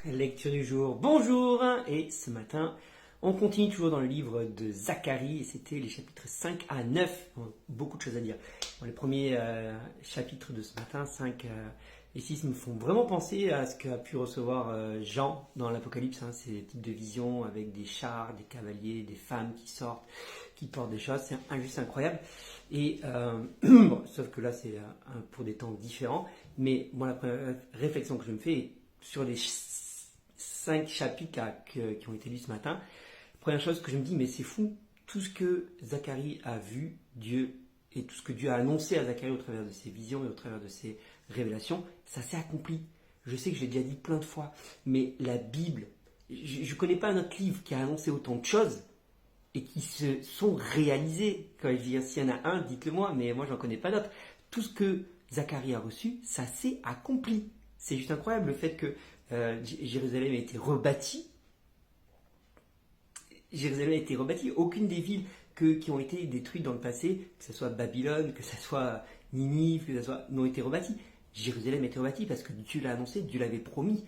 Lecture du jour, bonjour. Et ce matin, on continue toujours dans le livre de Zacharie, et c'était les chapitres 5 à 9. Beaucoup de choses à dire. Bon, les premiers chapitres de ce matin, 5 et 6, me font vraiment penser à ce qu'a pu recevoir Jean dans l'Apocalypse. Ces types de visions avec des chars, des cavaliers, des femmes qui sortent, qui portent des choses. C'est juste incroyable. Et bon, sauf que là, c'est pour des temps différents. Mais moi, la première réflexion que je me fais sur les 5 chapitres qui ont été lus ce matin, première chose que je me dis, mais c'est fou, tout ce que Zacharie a vu, Dieu, et tout ce que Dieu a annoncé à Zacharie au travers de ses visions et au travers de ses révélations, ça s'est accompli. Je sais que j'ai déjà dit plein de fois, mais la Bible, je ne connais pas un autre livre qui a annoncé autant de choses et qui se sont réalisées. Quand je dis s'il y en a un, dites-le moi, mais moi j'en connais pas d'autres. Tout ce que Zacharie a reçu, ça s'est accompli. C'est juste incroyable le fait que Jérusalem a été rebâtie. Jérusalem a été rebâtie. Aucune des villes qui ont été détruites dans le passé, que ce soit Babylone, que ce soit Ninive, que ce soit, n'ont été rebâties. Jérusalem a été rebâtie parce que Dieu l'a annoncé, Dieu l'avait promis.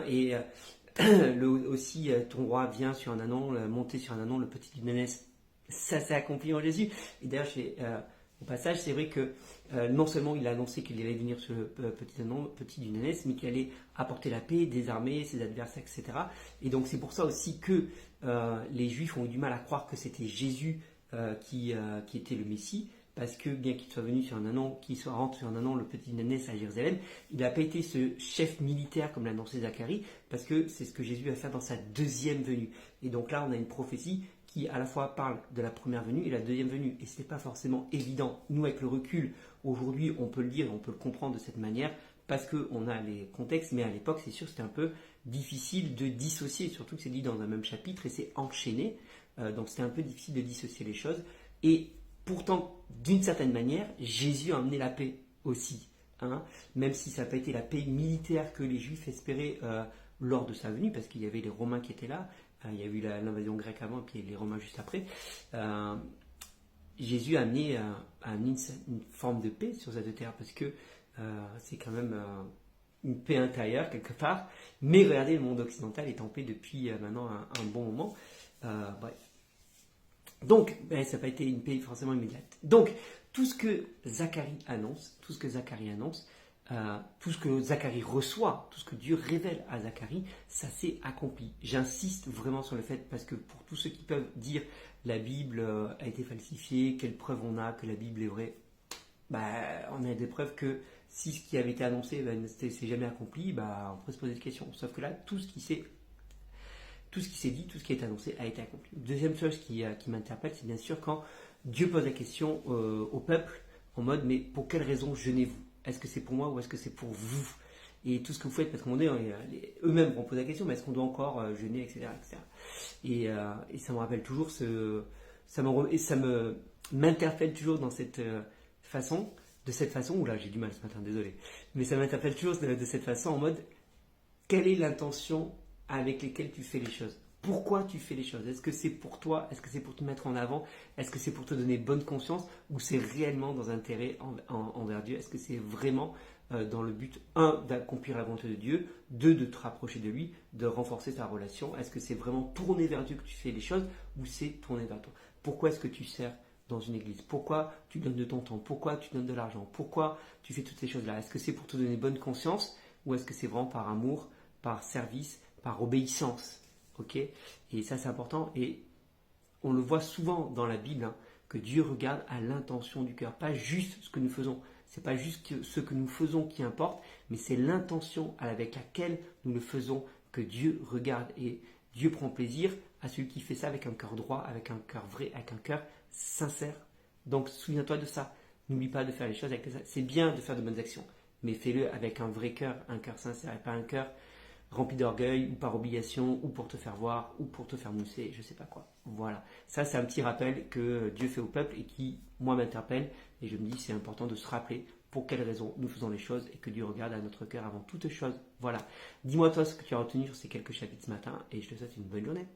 Et aussi, ton roi vient sur un anon, monter sur un anon, le petit d'une ânesse. Ça s'est accompli en Jésus. Et d'ailleurs, au passage, c'est vrai que non seulement il a annoncé qu'il allait venir sur le petit d'une ânesse, mais qu'il allait apporter la paix, désarmer ses adversaires, etc. Et donc c'est pour ça aussi que les Juifs ont eu du mal à croire que c'était Jésus qui était le Messie, parce que bien qu'il soit venu sur un anon, qu'il soit rentré sur un anon, le petit d'une ânesse à Jérusalem, il n'a pas été ce chef militaire comme l'a annoncé Zacharie, parce que c'est ce que Jésus va faire dans sa deuxième venue. Et donc là, on a une prophétie qui à la fois parle de la première venue et la deuxième venue. Et ce n'est pas forcément évident. Nous, avec le recul, aujourd'hui, on peut le dire, on peut le comprendre de cette manière, parce qu'on a les contextes, mais à l'époque, c'est sûr, c'était un peu difficile de dissocier, surtout que c'est dit dans un même chapitre et c'est enchaîné. Donc c'était un peu difficile de dissocier les choses. Et pourtant, d'une certaine manière, Jésus a amené la paix aussi. Même si ça n'a pas été la paix militaire que les Juifs espéraient lors de sa venue, parce qu'il y avait les Romains qui étaient là. Il y a eu l'invasion grecque avant et puis les Romains juste après. Jésus a amené une forme de paix sur cette terre parce que c'est quand même une paix intérieure quelque part. Mais regardez, le monde occidental est en paix depuis maintenant un bon moment. Bref. Donc, ça n'a pas été une paix forcément immédiate. Donc, tout ce que Zacharie annonce, tout ce que Zacharie reçoit, tout ce que Dieu révèle à Zacharie, ça s'est accompli. J'insiste vraiment sur le fait, parce que pour tous ceux qui peuvent dire la Bible a été falsifiée, quelles preuves on a que la Bible est vraie, on a des preuves que si ce qui avait été annoncé ne s'est jamais accompli, on peut se poser des questions. Sauf que là, tout ce qui s'est dit, tout ce qui a été annoncé a été accompli. Deuxième chose qui m'interpelle, c'est bien sûr quand Dieu pose la question au peuple en mode, mais pour quelle raison jeûnez-vous ? Est-ce que c'est pour moi ou est-ce que c'est pour vous ? Et tout ce que vous faites, parce qu'à un moment donné, eux-mêmes vont poser la question, mais est-ce qu'on doit encore jeûner, etc., etc. Et ça me rappelle toujours ça m'interpelle toujours dans cette façon, oula, j'ai du mal ce matin, désolé, mais ça m'interpelle toujours de cette façon en mode, quelle est l'intention avec laquelle tu fais les choses ? Pourquoi tu fais les choses ? Est-ce que c'est pour toi ? Est-ce que c'est pour te mettre en avant ? Est-ce que c'est pour te donner bonne conscience ? Ou c'est réellement dans intérêt envers Dieu ? Est-ce que c'est vraiment dans le but, 1, d'accomplir la volonté de Dieu, 2, de te rapprocher de lui, de renforcer ta relation ? Est-ce que c'est vraiment tourné vers Dieu que tu fais les choses ? Ou c'est tourné vers toi ? Pourquoi est-ce que tu sers dans une église ? Pourquoi tu donnes de ton temps ? Pourquoi tu donnes de l'argent ? Pourquoi tu fais toutes ces choses-là ? Est-ce que c'est pour te donner bonne conscience ? Ou est-ce que c'est vraiment par amour, par service, par obéissance ? Ok ? Et ça c'est important, et on le voit souvent dans la Bible, que Dieu regarde à l'intention du cœur, pas juste ce que nous faisons. C'est pas juste ce que nous faisons qui importe, mais c'est l'intention avec laquelle nous le faisons que Dieu regarde, et Dieu prend plaisir à celui qui fait ça avec un cœur droit, avec un cœur vrai, avec un cœur sincère. Donc souviens-toi de ça. N'oublie pas de faire les choses avec ça. C'est bien de faire de bonnes actions, mais fais-le avec un vrai cœur, un cœur sincère, et pas un cœur rempli d'orgueil, ou par obligation, ou pour te faire voir, ou pour te faire mousser, je sais pas quoi. Voilà. Ça, c'est un petit rappel que Dieu fait au peuple et qui, moi, m'interpelle. Et je me dis, c'est important de se rappeler pour quelles raisons nous faisons les choses et que Dieu regarde à notre cœur avant toute chose. Voilà. Dis-moi toi ce que tu as retenu sur ces quelques chapitres ce matin et je te souhaite une bonne journée.